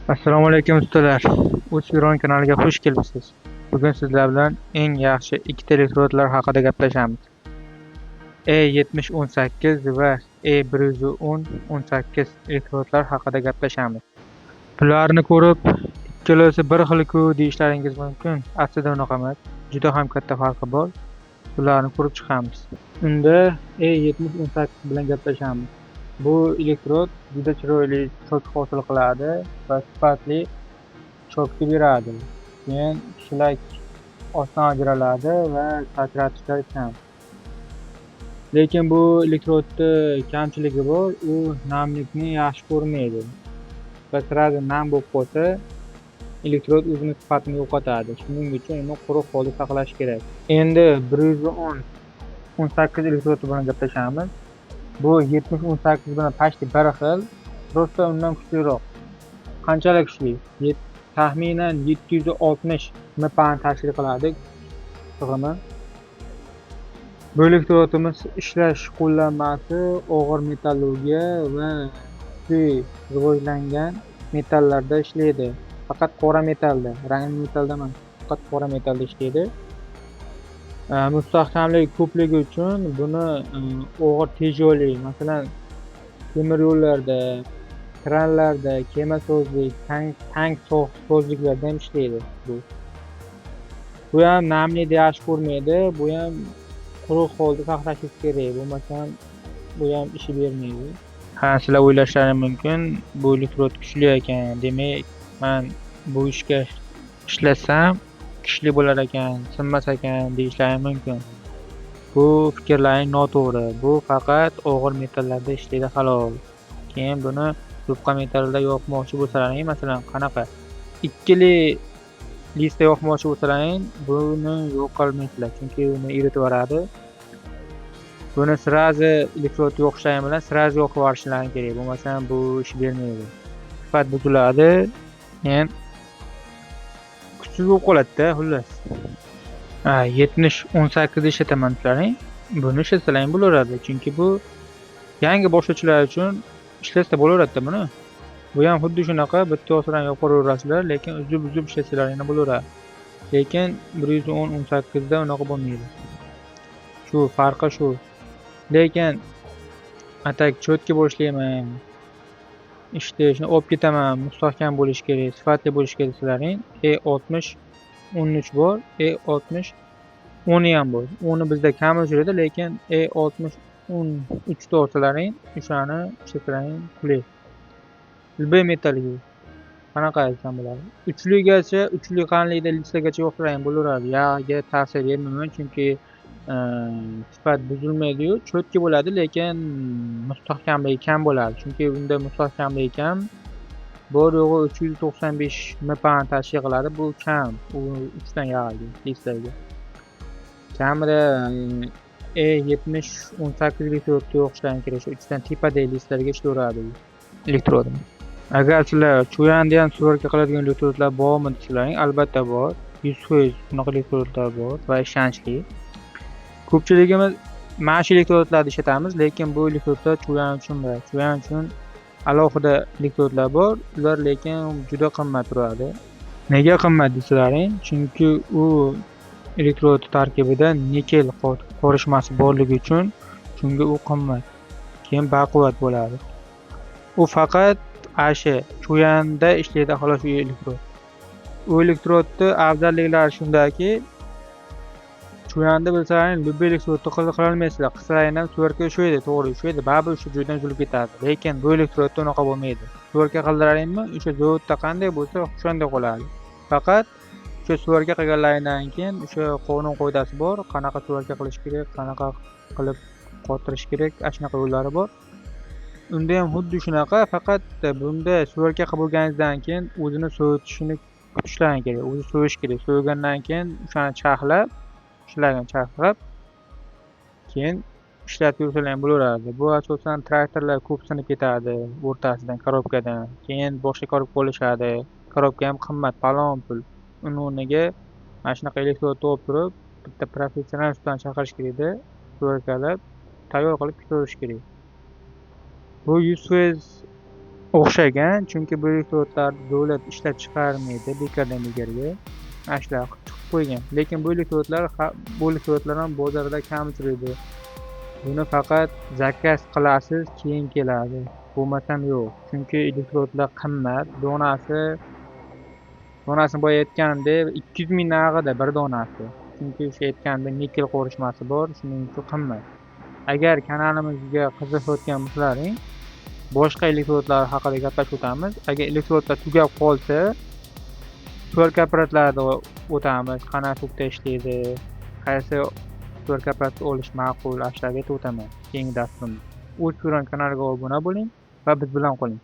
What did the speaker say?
Assalomu alaykum ustalar. O'spiron kanaliga xush kelibsiz. Bugun sizlar bilan eng yaxshi ikkita elektrodlar haqida gaplashamiz. E7018 va E11018 elektrodlar haqida gaplashamiz. Bularni ko'rib, ikkalasi bir xil-ku deyishlaringiz mumkin. Aslida unaqa emas. Juda ham katta farqi bor. Bularni ko'rib chiqamiz. Unda E7018 bilan gaplashamiz. Bu elektrod juda chiroyli chok hosil qiladi va sifatli chokni beradi. Keyin shlak ostan ajraladi va sachratishlar kam. Lekin bu elektrodni kamchiligi bor, u namlikni yaxshi ko'rmaydi. Va sirada nam bo'lib qolsa, elektrod o'zini sifatini yo'qotadi. Shuning uchun uni quruq holda saqlash kerak. Endi 110-18 elektrodi bilan gaplashamiz. Bu 70-18 bilan почти bir xil, просто undan kuchliroq. Qanchalik kuchli? Taxminan 760 mPa tashkil qiladi sig'imi. Bu elektrodimiz ishlash qo'llanmasi og'ir metallurgiya va kuchli rivojlangan metallarda ishlaydi. Faqat qora metalda, rangli metalda emas, faqat qora metalda ishlaydi. Mustahkamligi ko'pligi uchun buni og'ir tejoli, masalan, temir yo'llarda, kranlarda, kemasozlik, tank sozliklarda ham ishlaydi bu. Bu ham namlikni yaxshi ko'rmaydi, bu ham quruq holda saqlashingiz kerak, bo'lmasam bu ham ishi bermaydi. Sizlar o'ylashlaringiz mumkin, bu elektrod kuchli ekan, demak, men bu ishga ishlasam kuchli bo'lar ekan, sinmas ekan deyishlaringiz mumkin. Bu fikrlaring noto'g'ri. Bu faqat og'ir metallarda ishlaydi xolos. Keyin buni yupqa metalda yoqmoqchi bo'lsalaring, masalan, qanaqa? Ikkili listda yoqmoqchi bo'lsalaring, buni yo'q qilmaysizlar, chunki uni eritib yuboradi. Buni sirazi elektrodni yoqishlaring bilan sirazi yoqib yuborishlaring kerak, bo'lmasam bu ish bermaydi. Sifat buziladi, keyin kuchsiz bo'lib qoladi-da, xullas. 70-18 ishlataman sizlarning. Buni ishlatsalaring bo'laveradi, chunki bu yangi boshlovchilar uchun ishlasa bo'laveradi buni. Bu ham xuddi shunaqa, bitta yoqdan yoqiraverasizlar, lekin uzib ishlasalaring bo'laveradi. Lekin 110-18 da unaqa bo'lmaydi. Shu farqi shu. Lekin atak cho'tki boshlayman. Ishni olib ketaman, mustahkam bo'lish kerak, sifatli bo'lish kerak sizlarning. E60-13 bor, E60-10 ham bor. 10ni bizda kam o'chiradi, lekin E60-13 da olsalaring, o'shani ishlatsalaring qulay. Любой metalga qanaqa aytsam bo'ladi? Uchligacha, uchli qanlikda listagacha yoqsalaring bo'laveradi. Yog'ga ta'sir bermayman, chunki sifat buzilmaydi-yu, cho'tki bo'ladi, lekin mustahkamligi kam bo'ladi. Chunki bunda mustahkamligi kam. Bor yo'g'i 395 mPa tashkil qiladi. Bu kam. U 3 dan yog'iga, listaga. Kamida E70-18 elektrodga o'xshagan kerak. Shu 3 dan tepadagi listalarga ishlayveradi elektrodim. Agar sizlar cho'yanda ham suratga qiladigan elektrodlar bormi desalaring, albatta bor. 100% bunaqa elektrodlar bor va ishonchli. Ko'pchiligimiz mana shu elektrodlarni ishlatamiz, lekin bu elektrodlar cho'yan uchun emas. Cho'yan uchun alohida elektrodlar bor, ular lekin juda qimmat turadi. Nega qimmat desalaring, chunki u elektrod tarkibida nikel qorishmasi borligi uchun shunga u qimmat. Keyin baquvvat bo'ladi. U faqat asha cho'yanda ishlaydi xolos u elektrod. U elektrodni afzalliklari shundaki, cho'yanda bilsalaring, любой elektrodni qila olmaysizlar. Qilsalaring ham suratga o'xshaydi, to'g'ri o'xshaydi, baribir o'sha joydan uzilib ketadi. Lekin bu elektrodda unaqa bo'lmaydi. Suratga qildiraringmi, o'sha zavodda qanday bo'lsa, o'shanday qoladi. Faqat o'sha suratga qilganlaringdan keyin o'sha qonun qoidasi bor, qanaqa suratga qilish kerak, qanaqa qilib qotirish kerak, shunaqa yo'llari bor. Unda ham xuddi shunaqa, faqat bunda suratga qilib bo'lganingizdan keyin o'zini sovutishini kutishlaring kerak. O'zi sovish kerak. Sovigandan keyin o'shani charxlab, keyin ishlatib yursalaring bo'laveradi. Bu asosan traktorlar ko'p sinib ketadi o'rtasidan, korobkadan. Keyin boshqa korobka olishadi. Korobka ham qimmat, palon pul. Uni o'rniga mana shunaqa elektrodni olib turib, bitta professional ustani chaqirish kerakda, suratkalab, tayyor qilib ketaverish kerak. Bu 100% o'xshagan, chunki bu elektrodlar davlat ishlab chiqarmaydi bekardan-bekarga. Mana shular chiqib qo'ygan. Lekin bu elektrodlar ham bozorda kam uchraydi. Buni faqat zakaz qilasiz, keyin keladi. Bo'lmasam yo'q. Chunki elektrodlar qimmat. Donasini boya aytganimdek 200 ming narxida bir donasi. Chunki o'sha aytganimdek nikel qorishmasi bor, shuning uchun qimmat. Agar kanalimizga qiziqayotgan bo'lsalaring, boshqa elektrodlar haqida gaplashib o'tamiz. Agar elektrodlar tugab qolsa, suvarka apparatlarida o'tamiz. Qanaqa tokda ishlaydi, qaysi suvarka apparatni olish ma'qul, ashulaga aytib o'taman keyingi dasturimda. O'z kanaliga obuna bo'ling va biz bilan qoling.